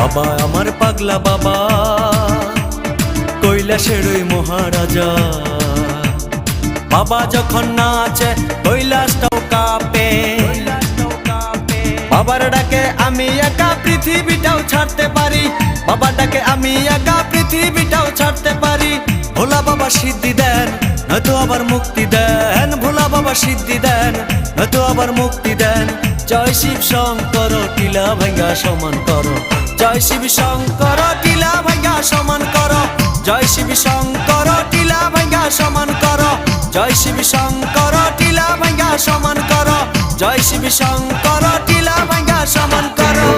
বাবা আমার পাগলা বাবা কৈলাসের ওই মহারাজা। বাবা যখন নাচে কৈলাসটাও কাঁপে। বাবার ডাকে আমি একা পৃথিবীটাও ছাড়তে পারি। বাবার ডাকে আমি একা পৃথিবীটাও ছাড়তে পারি। ভোলা বাবা সিদ্ধি দেন নয়তো আবার মুক্তি দেন। ভোলা বাবা সিদ্ধি দেন নয়তো আবার মুক্তি দেন। জয় শিব শঙ্কর টিলা ভাঙ্গা সমান করো। জয় শিব শঙ্কর টিলা ভাঙ্গা সমান করো। জয় শিব শঙ্কর টিলা ভাঙ্গা সমান করো। জয় শিব শঙ্কর টিলা ভাঙ্গা সমান করো। জয় শিব শঙ্কর টিলা ভাঙ্গা সমান করো।